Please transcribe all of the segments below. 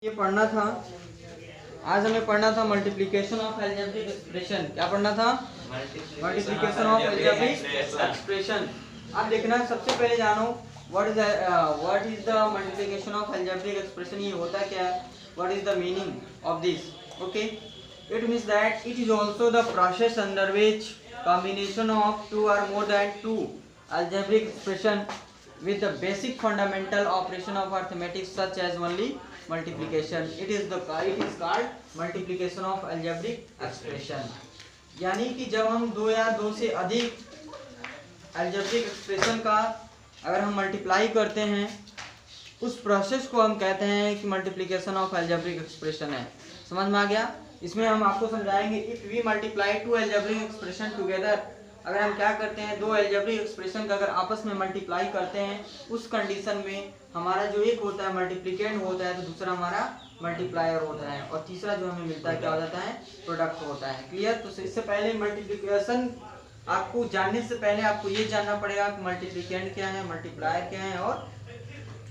ये पढ़ना था। आज हमें पढ़ना था मल्टीप्लिकेशन ऑफ अलजेब्रिक एक्सप्रेशन। क्या पढ़ना था? Multiplication of algebraic expression. अब देखना, सबसे पहले जानो what is the multiplication of algebraic expression. ये होता क्या है? What is the meaning of this? Okay, it means that it is also the process under which combination of two or more than two algebraic expression with the basic fundamental operation of arithmetic such as only multiplication. It is called multiplication of algebraic expression. यानी कि जब हम दो या दो से अधिक algebraic expression का अगर हम मल्टीप्लाई करते हैं, उस प्रोसेस को हम कहते हैं कि मल्टीप्लिकेशन ऑफ अलजेब्रिक एक्सप्रेशन है। समझ में आ गया? इसमें हम आपको समझाएंगे if we multiply two algebraic expression together. अगर हम क्या करते हैं, दो अलजेब्रिक एक्सप्रेशन का अगर आपस में मल्टीप्लाई करते हैं, उस कंडीशन में हमारा जो एक होता है मल्टीप्लिकेंड होता है, तो दूसरा हमारा मल्टीप्लायर होता है, और तीसरा जो हमें मिलता है क्या हो जाता है? प्रोडक्ट होता है। क्लियर? तो इससे पहले मल्टीप्लिकेशन आपको जानने से पहले आपको ये जानना पड़ेगा कि मल्टीप्लिकेंड क्या है, मल्टीप्लायर क्या है और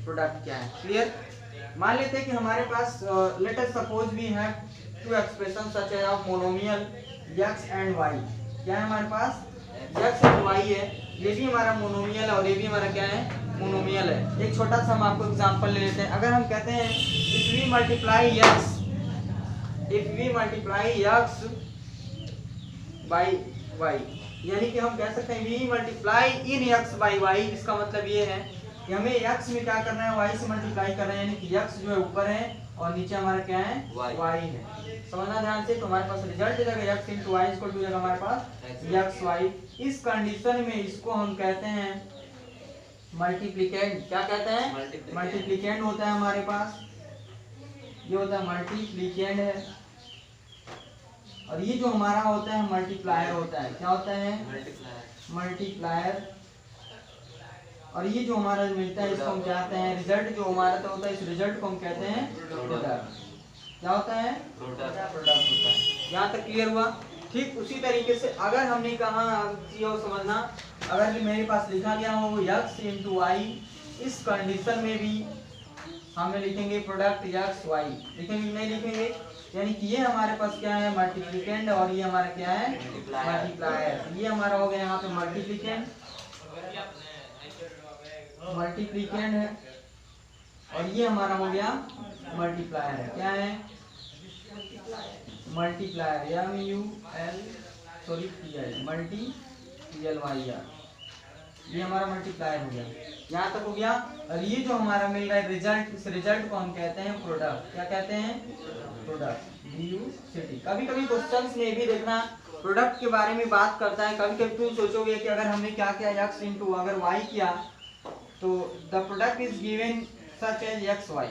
प्रोडक्ट क्या है। क्लियर? मान लेते हैं कि हमारे पास let us suppose we have two expression such as of monomial x and y। क्या है हमारे पास? x एंड y है। ये भी हमारा मोनोमियल और ये भी हमारा क्या है? मोनोमियल है। एक छोटा सा हम आपको एग्जांपल ले लेते हैं। अगर हम कहते हैं if we multiply x by y, यानी कि हम कह सकते हैं we multiply in x by y। इसका मतलब ये है कि हमें x में क्या करना है? y से मल्टीप्लाई करना है, यानी कि x जो है ऊपर है और नीचे हमारा क्या है? y है। समझना ध्यान से। तो हमारे पास रिजल्ट जाएगा x * y इक्वल टू जाएगा हमारे पास xy। इस कंडीशन में इसको हम कहते हैं मल्टीप्लिकेंड। क्या कहते हैं? मल्टीप्लिकेंड होता है हमारे पास। ये होता है मल्टीप्लिकेंड है, और ये जो हमारा होता है मल्टीप्लायर होता है। क्या होता है? मल्टीप्लायर। और ये जो हमारा मिलता है इसको हम कहते हैं रिजल्ट। जो हमारा तो होता है, इस रिजल्ट को हम कहते हैं प्रोडक्ट। क्या होता है? प्रोडक्ट होता है। यहाँ तक क्लियर हुआ? ठीक उसी तरीके से अगर हमने कहा, समझना, अगर मेरे पास लिखा गया हो x * y, इस कंडीशन में भी हम लिखेंगे प्रोडक्ट x y। लिखेंगे नहीं लिखेंगे? यानी कि ये हमारे पास क्या है? मल्टीप्लिकेंड, और ये हमारा क्या है? मल्टीप्लायर। ये हमारा हो गया यहाँ पे मल्टीप्लिकेंड है, और ये हमारा हो गया मल्टीप्लायर है। क्या है? Multiplier multiplier. ये हमारा मल्टीप्लायर हो गया। यहाँ तक हो गया। और ये जो हमारा मिल रहा है रिजल्ट, इस रिजल्ट को हम कहते हैं प्रोडक्ट। क्या कहते हैं? प्रोडक्ट। कभी कभी क्वेश्चंस में भी देखना प्रोडक्ट के बारे में बात करता है। कभी कभी तुम सोचोगे कि अगर हमने क्या किया x * अगर y किया, तो the product is given such as x y,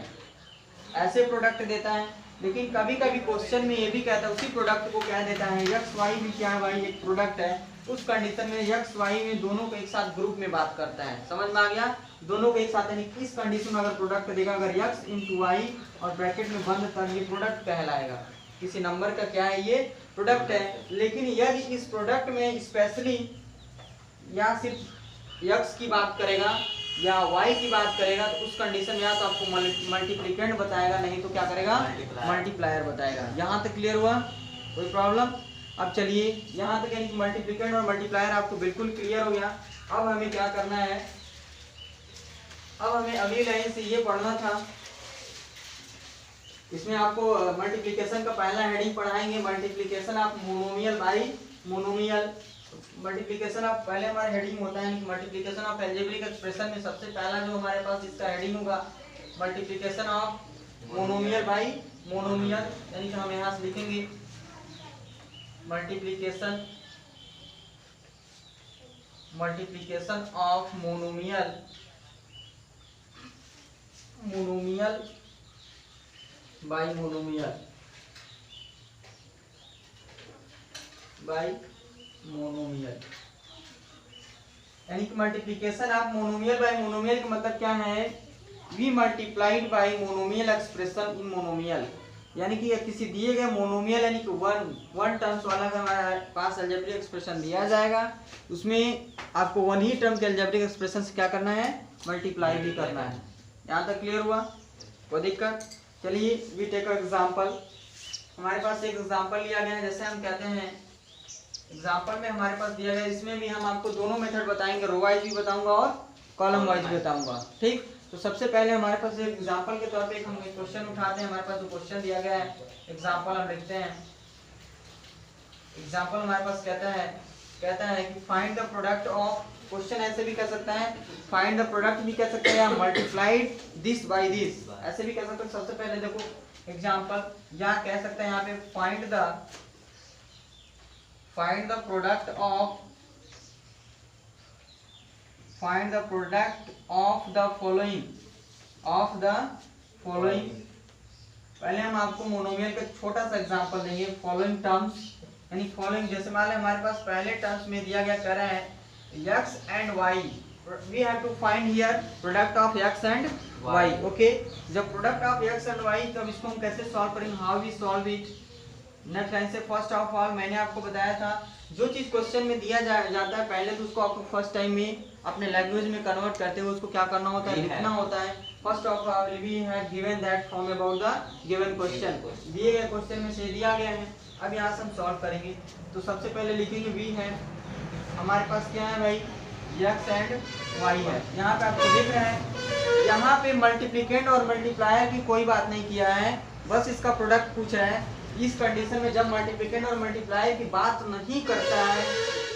ऐसे प्रोडक्ट देता है। लेकिन कभी कभी क्वेश्चन में ये भी कहता है, उसी प्रोडक्ट को कह देता है एक्स वाई भी क्या है? वाई एक प्रोडक्ट है। उस कंडीशन में एक्स वाई में दोनों को एक साथ ग्रुप में बात करता है। समझ में आ गया? दोनों को एक साथ, यानी इस कंडीशन में अगर प्रोडक्ट देगा, अगर x * y और ब्रैकेट में बंद कर, ये प्रोडक्ट कहलाएगा। किसी नंबर का क्या है? ये प्रोडक्ट है। लेकिन यदि इस प्रोडक्ट में स्पेशली या सिर्फ x की बात करेगा या y की बात करेगा, तो उस कंडीशन में या तो आपको मल्टीप्लिकेंड बताएगा, नहीं तो क्या करेगा? मल्टीप्लायर बताएगा। यहाँ तक क्लियर हुआ? कोई प्रॉब्लम? अब चलिए यहाँ तक, यानी कि मल्टीप्लिकेंड और मल्टीप्लायर आपको बिल्कुल क्लियर हो गया। अब हमें क्या करना है? अब हमें अगली लाइन से ये पढ़ना था। इसमें आपको मल्टीप्लिकेशन का पहला हेडिंग पढ़ाएंगे, multiplication of monomial by monomial. Multiplication of पहले हमारा हेडिंग होता है मल्टीप्लिकेशन ऑफ अलजेब्रिक एक्सप्रेशन में सबसे पहला जो हमारे पास इसका हेडिंग होगा multiplication of monomial by monomial, यानी कि हम यहाँ से लिखेंगे multiplication of monomial by monomial यानी कि multiplication of monomial by monomial का मतलब क्या है? We multiplied by monomial expression in monomial, यानी कि किसी दिए गए मोनोमियल, यानी कि वन टर्म्स वाला का हमारे पास अलजेब्रिक एक्सप्रेशन दिया जाएगा, उसमें आपको वन ही टर्म के अलजेब्रिक एक्सप्रेशन से क्या करना है? मल्टीप्लाई भी करना है। यहाँ तक क्लियर हुआ? कोई दिक्कत? चलिए वी टेक एग्जांपल। हमारे पास एक एग्जांपल लिया गया है, जैसे हम कहते हैं एग्जांपल में हमारे पास दिया गया है, इसमें भी हम आपको दोनों मेथड बताएंगे, रो वाइज भी बताऊंगा और कॉलम वाइज भी बताऊंगा। ठीक, तो सबसे पहले हमारे पास एक एग्जांपल के तौर पे हम एक क्वेश्चन उठाते हैं। हमारे पास जो क्वेश्चन दिया गया है, एग्जांपल हम लिखते हैं। एग्जांपल हमारे पास कहता है कि find the product of, question ऐसे भी कह सकता है, फाइंड द प्रोडक्ट भी कह सकते हैं, या मल्टीप्लाइड दिस बाय दिस ऐसे भी कह सकते हैं। सबसे पहले देखो एग्जांपल, या कह सकते हैं यहाँ पे find the product of the following पहले हम आपको मोनोमियल का छोटा सा एग्जांपल देंगे। फॉलोइंग टर्म्स यानी फॉलोइंग, जैसे मान लें हमारे पास पहले टर्म्स में दिया गया कह रहा है x and y, we have to find here product of x and y। Okay, जब product of x and y, तब इसको हम कैसे सॉल्व करेंगे, how we solve it. Next line से फर्स्ट ऑफ ऑल मैंने आपको बताया था, जो चीज क्वेश्चन में दिया जाता है पहले तो उसको आपको फर्स्ट टाइम में अपने लैंग्वेज में कन्वर्ट करते हुए उसको क्या करना होता है, लिखना होता है। First of all we have given that form about the given question, दिए गए क्वेश्चन में से दिया गया है। अब यहाँ से हम सॉल्व करेंगे, तो सबसे पहले लिखेंगे वी है, हमारे पास क्या है भाई, x एंड y है। यहाँ पे आपको दिख रहा है, यहाँ पे मल्टीप्लिकेंट और मल्टीप्लायर की कोई बात नहीं किया है, बस इसका प्रोडक्ट पूछ रहा है। इस कंडीशन में जब मल्टीप्लिकेंट और मल्टीप्लायर की बात नहीं करता है,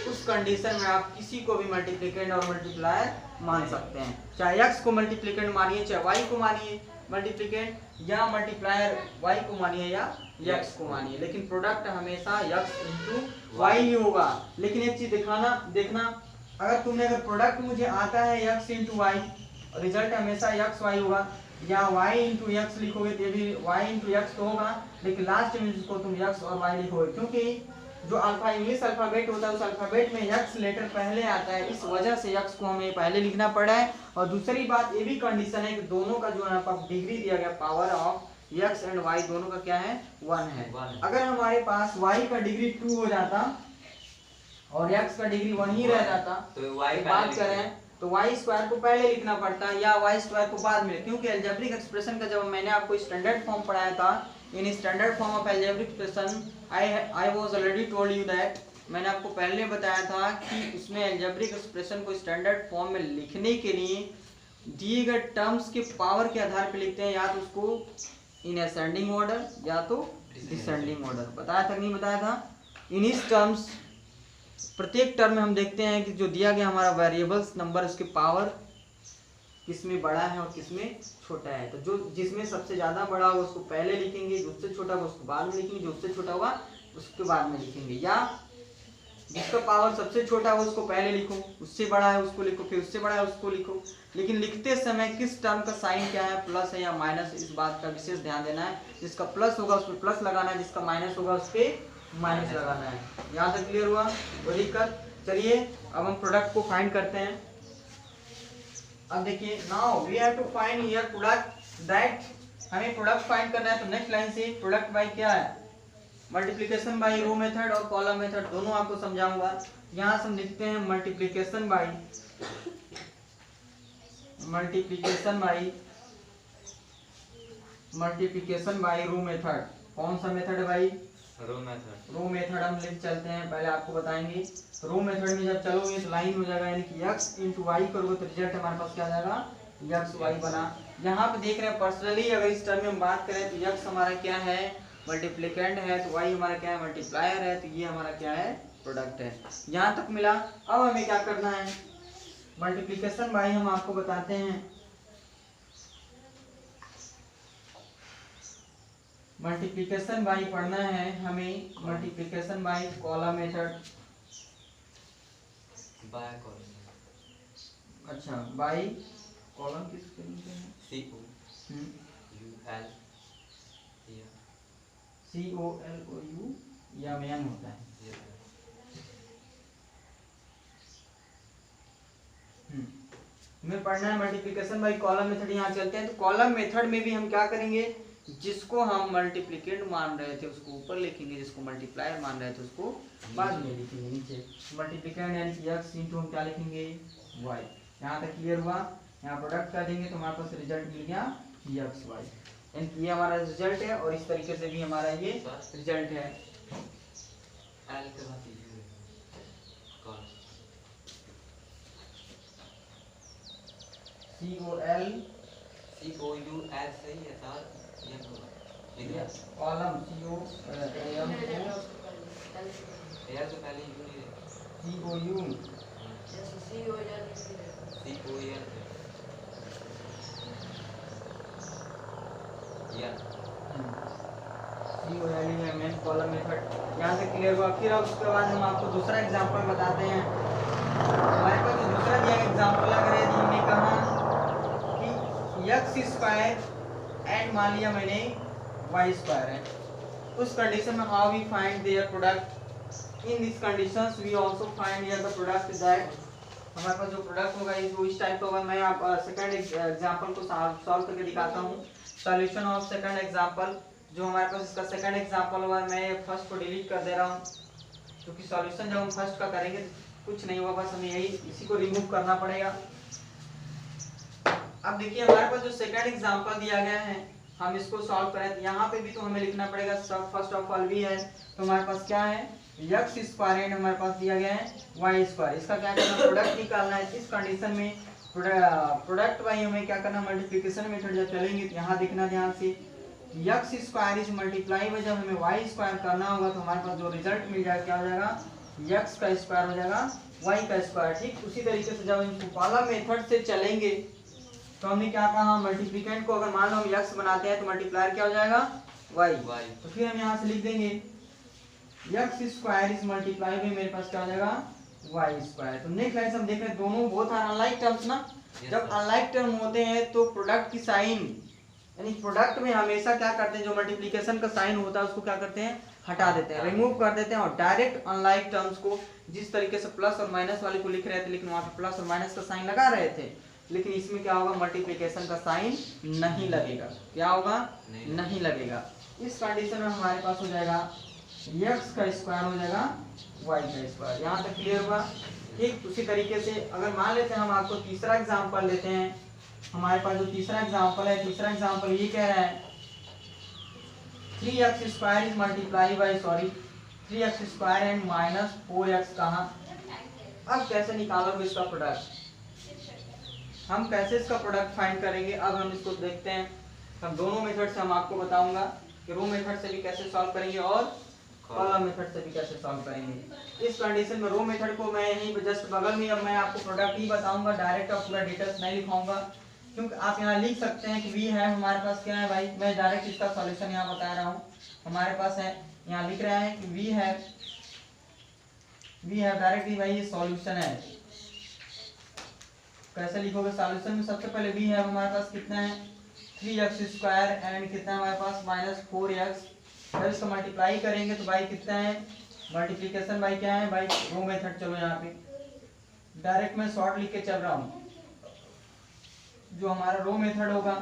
उस कंडीशन में आप किसी को भी मल्टीप्लिकेंट और मल्टीप्लायर मान सकते हैं, चाहे x को मल्टीप्लिकेंट मानिए, चाहे y को मानिए मल्टीप्लिकेंट, या मल्टीप्लायर y को मानिए या x को मानिए, लेकिन प्रोडक्ट हमेशा x इंटू y ही होगा। लेकिन एक चीज देखना, अगर प्रोडक्ट मुझे आता है x इंटू वाई, रिजल्ट हमेशा x y होगा, या y इंटू एक्स लिखोगे तो ये भी y इंटू एक्स तो होगा, लेकिन लास्ट में जिसको तुम x और y लिखोगे, क्योंकि जो अल्फा इंग्लिश अल्फाबेट होता है उस अल्फाबेट में x लेटर पहले आता है, इस वजह से x को हमें पहले लिखना पड़ा है। और दूसरी बात ये भी कंडीशन है कि दोनों का जो यहाँ पर डिग्री दिया गया power of x and y दोनों का क्या है, 1 है। अगर हमारे पास y का डिग्री 2 हो जाता और x का डिग्री 1 ही रह जाता, तो बात करें तो y स्क्वायर को पहले लिखना पड़ता है या y स्क्वायर को बाद में, क्योंकि अलजेब्रिक एक्सप्रेशन का जब मैंने आपको स्टैंडर्ड फॉर्म पढ़ाया था, in standard form of algebraic expression I was already told you that, मैंने आपको पहले बताया था कि उसमें अलजेब्रिक एक्सप्रेशन को स्टैंडर्ड फॉर्म में लिखने के लिए दिए गए टर्म्स के पावर के आधार पर लिखते हैं, या तो उसको इन असेंडिंग ऑर्डर या तो डिसेंडिंग ऑर्डर। बताया था नहीं बताया था। इन इस टर्म्स प्रत्येक टर्म में हम देखते हैं कि जो दिया गया हमारा वेरिएबल्स नंबर, उसके पावर किसमें बड़ा है और किसमें छोटा है। तो जो जिसमें सबसे ज्यादा बड़ा होगा उसको पहले लिखेंगे, जो उससे छोटा होगा उसको बाद में लिखेंगे, जो उससे छोटा होगा उसके बाद में लिखेंगे, या जिसका पावर सबसे छोटा हो उसको पहले लिखो, उससे बड़ा है उसको लिखो, फिर उससे बड़ा है उसको लिखो। लेकिन लिखते समय किस टर्म का साइन क्या है, प्लस है या माइनस, इस बात का विशेष ध्यान देना है। जिसका प्लस होगा उस पर प्लस लगाना है, जिसका माइनस होगा उस पर माइनस लगाना है। यहाँ तक क्लियर हुआ वो दिक्कत। चलिए अब हम प्रोडक्ट को फाइंड करते हैं। अब देखिए, now we have to find here product that, हमें प्रोडक्ट फाइंड करना है। तो नेक्स्ट लाइन से प्रोडक्ट बाय क्या है, मल्टीप्लिकेशन बाय रो मेथड और कॉलम मेथड दोनों आपको समझाऊंगा। यहाँ से हम लिखते हैं मल्टीप्लिकेशन बाय रो मेथड। कौन सा मेथड है भाई, रो मेथड हम लिख चलते हैं, पहले आपको बताएंगे। रो मेथड में जब चलोगे तो लाइन हो जाएगा, यानी कि x इंटू वाई करोगे तो रिजल्ट हमारे पास क्या आ जाएगा, x y बना। यहाँ पे देख रहे हैं पर्सनली अगर इस टर्म में हम बात करें तो x हमारा क्या है, मल्टीप्लिकेंट है, तो y हमारा क्या है, मल्टीप्लायर है, तो ये हमारा क्या है, प्रोडक्ट है। यहाँ तक मिला। अब हमें क्या करना है, मल्टीप्लिकेशन बाय हम आपको बताते हैं, मल्टीप्लिकेशन बाय पढ़ना है हमें, मल्टीप्लिकेशन बाय कॉलम मेथड। अच्छा, बाय कॉलम किस स्पेलिंग पे है, COLOU या मैन होता है। हमें पढ़ना है मल्टीप्लिकेशन बाय कॉलम मेथड। यहाँ चलते हैं, तो कॉलम मेथड में भी हम क्या करेंगे, जिसको हम मल्टीप्लिकेंट मान रहे थे उसको ऊपर लिखेंगे, जिसको मल्टीप्लायर मान रहे थे उसको बाद में लिखेंगे नीचे। मल्टीप्लिकेंट यानी कि x इंटू हम क्या लिखेंगे, y। यहाँ तक क्लियर हुआ। यहाँ प्रोडक्ट कर देंगे तो हमारे पास रिजल्ट मिल गया x y। ये हमारा रिजल्ट है और इस तरीके से भी हमारा ये रिजल्ट है। COL सही है सर, ये कॉलम CO यार तो पहले यू नहीं COU या COL है मेन कॉलम मेथड। यहाँ से क्लियर हुआ। फिर अब उसके बाद हम आपको दूसरा एग्जांपल बताते हैं। हमारे पास जो दूसरा दिया एग्जांपल अगर यदि हमने कहा कि x स्क्वायर एंड मान लिया मैंने y स्क्वायर है, उस कंडीशन में how we find their product. In this conditions we also find here the product that, हमारे पास जो प्रोडक्ट होगा वो इस टाइप का होगा। मैं आप सेकंड एग्जांपल को सॉल्व करके दिखाता हूँ। सॉल्यूशन ऑफ सेकंड एग्जांपल, जो हमारे पास इसका सेकंड एग्जांपल हुआ, मैं फर्स्ट को डिलीट कर दे रहा हूँ क्योंकि सॉल्यूशन जब हम फर्स्ट का करेंगे कुछ नहीं होगा, बस हमें यही इसी को रिमूव करना पड़ेगा। अब देखिए हमारे पास जो सेकंड एग्जांपल दिया गया है, हम इसको सॉल्व करें तो यहाँ पे भी तो हमें लिखना पड़ेगा सब फर्स्ट ऑफ ऑल भी है, तो हमारे पास क्या है x स्क्वायर एंड हमारे पास दिया गया है y स्क्वायर। इसका क्या करना है, प्रोडक्ट निकालना है। इस कंडीशन में प्रोडक्ट वाई हमें क्या करना, मल्टीप्लिकेशन मेथड जब चलेंगे तो यहाँ देखना ध्यान से x स्क्वायर इज मल्टीप्लाई में जब हमें y स्क्वायर करना होगा तो हमारे पास जो रिजल्ट मिल जाएगा क्या हो जाएगा, x का स्क्वायर हो जाएगा y का स्क्वायर। ठीक उसी तरीके से जब हम कॉलम मेथड से चलेंगे तो हमने क्या कहा, मल्टीप्लिकेंट को अगर मान लो हम x बनाते हैं तो मल्टीप्लायर क्या हो जाएगा y। तो फिर हम यहाँ से लिख देंगे x स्क्वायर इज मल्टीप्लाई में मेरे पास क्या हो जाएगा y स्क्वायर। तो नेक्स्ट लाइन हम देख रहे हैं दोनों बहुत अनलाइक टर्म्स ना, जब अनलाइक टर्म होते हैं तो प्रोडक्ट की साइन, यानी प्रोडक्ट में हमेशा क्या करते हैं, जो मल्टीप्लिकेशन का साइन होता है उसको क्या करते हैं, हटा देते हैं, रिमूव कर देते हैं और डायरेक्ट अनलाइक टर्म्स को जिस तरीके से प्लस और माइनस वाले को लिख रहे थे लेकिन वहां पे प्लस और माइनस का साइन लगा रहे थे, लेकिन इसमें क्या होगा, मल्टीप्लिकेशन का साइन नहीं लगेगा। क्या होगा, नहीं लगेगा। इस कंडीशन में हमारे पास हो जाएगा x का स्क्वायर हो जाएगा y का स्क्वायर। यहाँ तक क्लियर हुआ। ठीक उसी तरीके से अगर मान लेते हैं हम आपको तीसरा एग्जांपल लेते हैं, हमारे पास जो तीसरा एग्जांपल है, तीसरा एग्जांपल ये कह रहा है 3x square is multiply by 3x square and minus 4x कहाँ। अब कैसे निकालोगे इसका प्रोडक्ट, हम कैसे इसका प्रोडक्ट फाइंड करेंगे, अब हम इसको देखते हैं। हम दोनों मेथड से हम आपको बताऊंगा कि रो मेथड से भी कैसे सॉल्व करेंगे और कॉलम मेथड से भी कैसे सॉल्व करेंगे। इस कंडीशन में रो मेथड को मैं यहीं जस्ट बगल में, अब मैं आपको प्रोडक्ट ही बताऊंगा, डायरेक्ट और पूरा डिटेल्स नहीं लिखाऊंगा क्योंकि आप यहाँ लिख सकते हैं कि वी है, हमारे पास क्या है भाई, मैं डायरेक्ट इसका सॉल्यूशन यहाँ बता रहा हूँ। हमारे पास है, यहाँ लिख रहा है कि वी है डायरेक्टली भाई ये सॉल्यूशन है। कैसे लिखोगे सॉल्यूशन में, सबसे पहले वी है हमारे पास कितना है 3x स्क्वायर एंड कितना है हमारे पास माइनस 4x। जब इसको मल्टीप्लाई करेंगे तो भाई कितना है, मल्टीप्लिकेशन भाई क्या है भाई रो मेथड। चलो यहाँ पे डायरेक्ट मैं शॉर्ट लिख के चल रहा हूँ। जो हमारा रो मेथड होगा,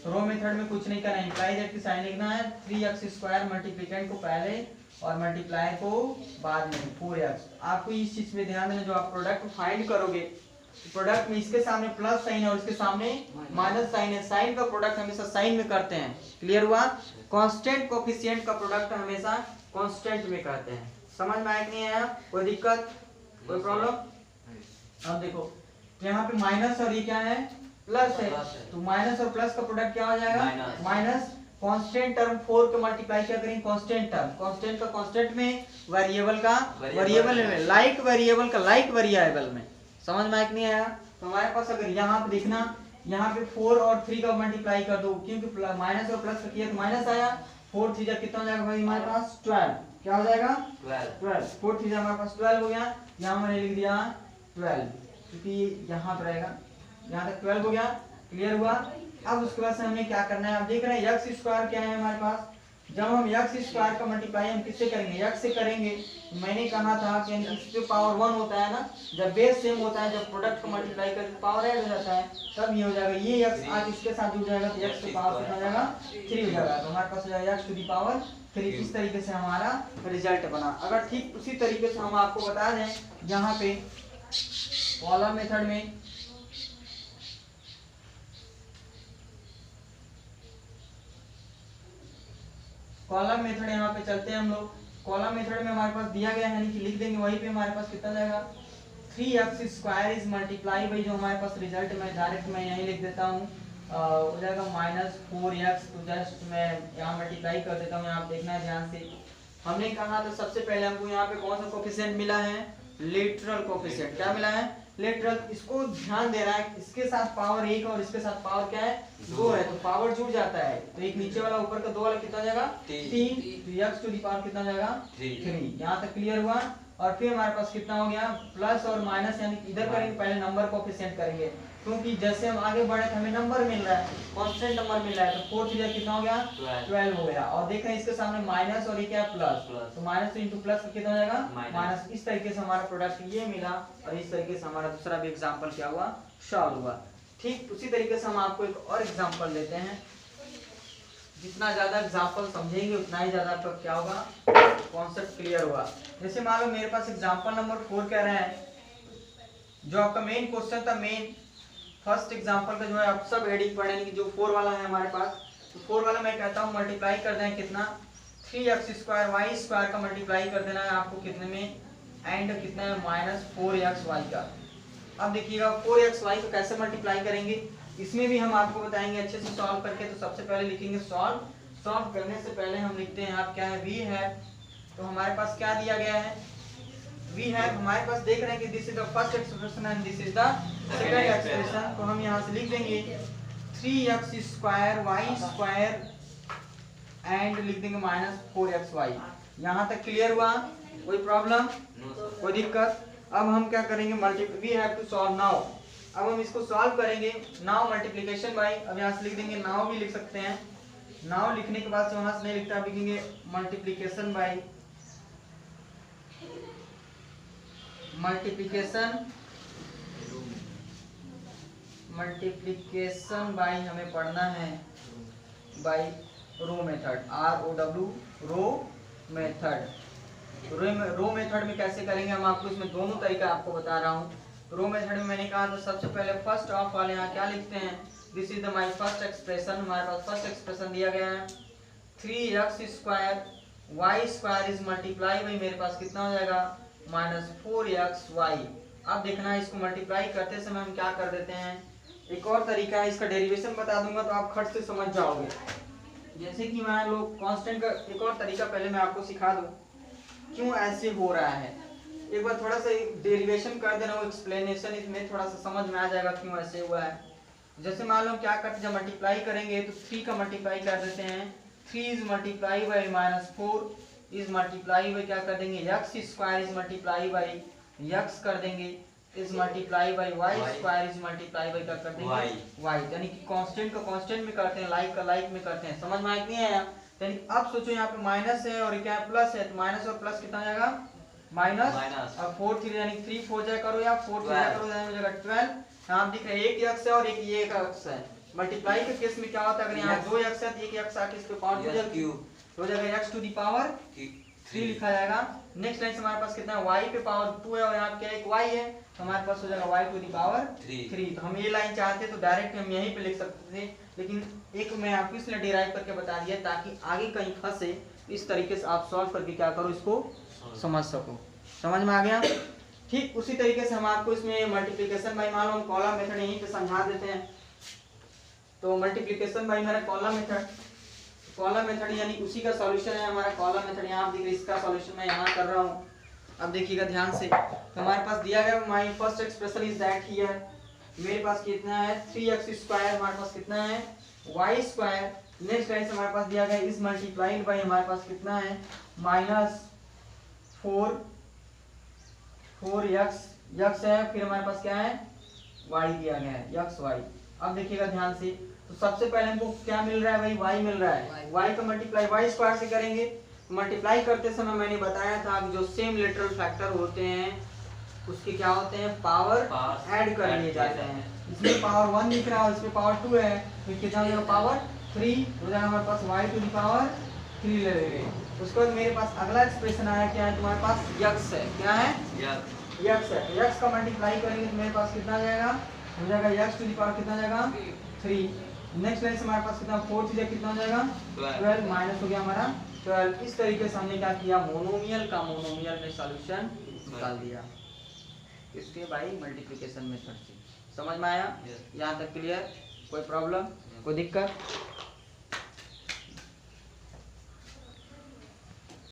रो मेथड में कुछ नहीं करना, इंप्लाई दैट की साइन लिखना है 3x स्क्वायर मल्टीप्लिकेंट को पहले और मल्टीप्लाई को बाद में 4x। आपको इस चीज पे ध्यान देना, जो आप प्रोडक्ट फाइंड करोगे प्रोडक्ट में इसके सामने प्लस साइन है और इसके सामने माइनस साइन है। साइन का प्रोडक्ट हमेशा साइन में करते हैं। क्लियर हुआ। कांस्टेंट कोफिशिएंट का प्रोडक्ट हमेशा कांस्टेंट में करते हैं। समझ में आया कि नहीं आया, कोई दिक्कत, कोई प्रॉब्लम। अब देखो यहाँ पे माइनस और ये क्या है प्लस है, तो माइनस और प्लस का प्रोडक्ट क्या हो जाएगा माइनस। कांस्टेंट टर्म 4 के मल्टीप्लाई क्या करेंगे कांस्टेंट टर्म, कांस्टेंट का कांस्टेंट में, वेरिएबल का वेरिएबल में, लाइक वेरिएबल का लाइक वेरिएबल में। समझ में आया कि नहीं आया। तो हमारे पास अगर यहाँ पे देखना, यहाँ पे 4 और 3 का मल्टीप्लाई कर दो क्योंकि माइनस और प्लस का किया तो माइनस आया। 4 3 कितना हो जाएगा भाई हमारे पास 12। क्या हो जाएगा 12। 4 3 हमारे पास 12 हो गया। यहाँ मैंने लिख दिया 12 क्योंकि यहाँ पर रहेगा, यहाँ तक 12 हो गया। क्लियर हुआ। अब उसके बाद से हमें क्या करना है, आप देख रहे हैं x स्क्वायर क्या है हमारे पास। जब हम x स्क्वायर का मल्टीप्लाई हम किससे करेंगे, x से करेंगे। मैंने कहा था कि इसके पावर 1 होता है ना, जब बेस सेम होता है, जब प्रोडक्ट को मल्टीप्लाई करके पावर ऐड हो जाता है तब ये हो जाएगा, ये x आज इसके साथ जुड़ जाएगा तो x की पावर कितना हो जाएगा 3 हो जाएगा। तो हमारे पास हो जाएगा x टू दी पावर 3। इस तरीके से हमारा रिजल्ट बना। अगर ठीक उसी तरीके से हम आपको बता दें यहाँ पे कॉलम मेथड में, कॉलम मेथड यहाँ पे चलते हैं हम लोग। कॉलम मेथड में हमारे पास दिया गया है, यानी कि लिख देंगे वहीं पे हमारे पास कितना जाएगा 3x square is multiply by जो हमारे पास रिजल्ट में डायरेक्ट मैं यहीं लिख देता हूँ, हो जाएगा -4x। तो जस्ट मैं यहाँ मल्टीप्लाई कर देता हूँ, यहाँ देखना है ध्यान से। हमने कहा था सबसे पहले हमको यहाँ पे कौन सा कोफिशिएंट मिला है, लेटरल कोफिशिएंट। क्या मिला है, लेटरल। इसको ध्यान दे रहा है, इसके साथ पावर 1 और इसके साथ पावर क्या है 2 है, तो पावर जुड़ जाता है। तो एक नीचे वाला ऊपर का 2 वाला कितना जाएगा 3, तो x टू दी पावर कितना जाएगा 3। यहाँ तक क्लियर हुआ। और फिर हमारे पास कितना हो गया प्लस और माइनस, यानी इधर करेंगे पहले नंबर कोफिशिएंट करेंगे, क्योंकि जैसे हम आगे बढ़े तो हमें नंबर मिल रहा है, कांस्टेंट नंबर मिल रहा है। तो 4 3 कितना हो गया 12 हो गया। और देख रहे हैं इसके सामने माइनस और ये क्या है प्लस, तो माइनस इंटू प्लस कितना हो जाएगा माइनस। इस तरीके से हमारा प्रोडक्ट ये मिला, और इस तरीके से हमारा दूसरा भी एग्जांपल क्या हुआ सॉल्व हुआ। ठीक उसी तरीके से हम आपको एक और एग्जांपल देते हैं। जितना ज्यादा एग्जांपल समझेंगे उतना ही ज्यादा आपका क्या होगा कॉन्सेप्ट क्लियर होगा। जैसे मान लो मेरे पास एग्जांपल नंबर 4 कह रहे हैं, जो आपका मेन क्वेश्चन था, मेन फर्स्ट एग्जांपल का जो है आप सब हेडिंग पढ़ेंगे, जो 4 वाला है हमारे पास। तो 4 वाला मैं कहता हूँ मल्टीप्लाई कर दें कितना 3x स्क्वायर वाई स्क्वायर का मल्टीप्लाई कर देना है आपको कितने में, एंड कितना है -4xy का। अब देखिएगा 4xy को कैसे मल्टीप्लाई करेंगे, इसमें भी हम आपको बताएंगे अच्छे से सॉल्व करके। तो सबसे पहले लिखेंगे सॉल्व करने से पहले हम लिखते हैं आप क्या है v है। तो हमारे पास क्या दिया गया है v है, हमारे पास देख रहे हैं कि this is the first expression and this is the second expression. तो हम यहाँ से लिख देंगे 3x square y square and लिख देंगे -4xy। यहाँ तक क्लियर हुआ, कोई प्रॉब्लम कोई दिक्कत। अब हम क्या करेंगे we have to solve now. अब हम इसको सॉल्व करेंगे नाउ मल्टीप्लिकेशन बाय। अब यहाँ से लिख देंगे नाउ भी लिख सकते हैं, नाउ लिखने के बाद से वहां से नहीं लिखता, आप लिखेंगे मल्टीप्लिकेशन बाय। मल्टीप्लिकेशन बाय हमें पढ़ना है बाय रो मेथड, ROW रो मेथड। रो मेथड में कैसे करेंगे हम आपको इसमें दोनों तरीका आपको बता रहा हूँ। रो मेथड में मैंने कहा तो सबसे पहले फर्स्ट ऑफ वाले यहाँ क्या लिखते हैं, this is the my first expression. हमारे पास फर्स्ट एक्सप्रेशन दिया गया है 3x square y square is multiply by मेरे पास कितना हो जाएगा -4xy। अब देखना है इसको मल्टीप्लाई करते समय हम क्या कर देते हैं, एक और तरीका है, इसका डेरिवेशन बता दूंगा तो आप खट से समझ जाओगे। जैसे कि मान लो कांस्टेंट का एक और तरीका पहले मैं आपको सिखा दूं क्यों ऐसे हो रहा है। एक बार थोड़ा सा डेरिवेशन कर देना, वो एक्सप्लेनेशन इसमें थोड़ा सा समझ में आ जाएगा क्यों ऐसे हुआ है। जैसे मान लो क्या करते हैं, जब मल्टीप्लाई करेंगे तो 3 का मल्टीप्लाई कर देते हैं, 3 is multiply by -4 is multiply by क्या कर देंगे x square is multiply by x कर देंगे, is multiply by y square is multiply by क्या कर देंगे y। यानी कि कांस्टेंट का कांस्टेंट में करते हैं, लाइक का लाइक में करते हैं। समझ में आया कि नहीं आया? यानी अब सोचो यहाँ पे माइनस है और क्या है प्लस है, तो माइनस और प्लस कितना जाएगा माइनस, और 4 3 यानी 3 4 जाए करो या 4 3 जाए करो हो जाएगा 12। यहाँ दिख रहा है एक x है और एक ये x है। मल्टीप्लाई के केस में क्या होता है, अगर यहाँ 2x है तो एक x आके इस पे पावर हो जाएगा x टू दी पावर 3 लिखा जाएगा। नेक्स्ट लाइन से हमारे पास कितना है y पे पावर 2 है और यहाँ क्या एक y है, तो हमारे पास हो जाएगा y टू दी पावर 3। तो हम ये लाइन चाहते तो डायरेक्ट हम यहीं पे लिख सकते थे, लेकिन एक मैं आपको इसलिए डिराइव करके बता दिया ताकि आगे कहीं फंसे इस तरीके से आप सॉल्व करके क्या करो इसको समझ सको। समझ में आ गया? ठीक उसी तरीके से हम आपको इसमें मल्टीप्लिकेशन बाय मान लो हम कॉलम मेथड यहीं पे समझा देते हैं। तो मल्टीप्लिकेशन बाय मेरा कॉलम मेथड यानी उसी का सॉल्यूशन है हमारा कॉलम मेथड। यहाँ आप देख रहे इसका सॉल्यूशन मैं यहाँ कर रहा हूँ। अब देखिएगा ध्यान से, तो हमारे पास दिया गया my first expression is that here, मेरे पास कितना है 3x स्क्वायर, हमारे पास कितना है y स्क्वायर। नेक्स्ट लाइन से हमारे पास दिया गया इज मल्टीप्लाइड बाय हमारे पास कितना है -4x है, फिर हमारे पास क्या है y दिया गया है xy। अब देखिएगा ध्यान से, तो सबसे पहले हमको क्या मिल रहा है भाई y मिल रहा है, y का मल्टीप्लाई y स्क्वायर से करेंगे। मल्टीप्लाई करते समय मैंने बताया था कि जो सेम लेटरल फैक्टर होते हैं उसके क्या होते हैं पावर ऐड कर लिए जाते हैं। इसमें पावर 1 दिख रहा है, इसमें पावर 2 है, तो कितना हो जाएगा पावर 3 हो जाएगा हमारे पास y टू दी पावर 3 ले लेंगे। उसके बाद मेरे पास अगला एक्सप्रेशन आया क्या है, तुम्हारे पास x है, क्या है x है। तो x का मल्टीप्लाई करेंगे तो मेरे पास कितना जाएगा हो जाएगा x टू दी पावर कितना जाएगा 3। नेक्स्ट लाइन से हमारे पास कितना 4 चीजें कितना हो जाएगा 12 माइनस हो गया हमारा 12। इस तरीके से हमने क्या किया, मोनोमियल का मोनोमियल में सॉल्यूशन निकाल दिया इसके बाई मल्टीप्लिकेशन मेथड से। समझ में आया? Yes. यहाँ तक क्लियर? कोई प्रॉब्लम, कोई दिक्कत?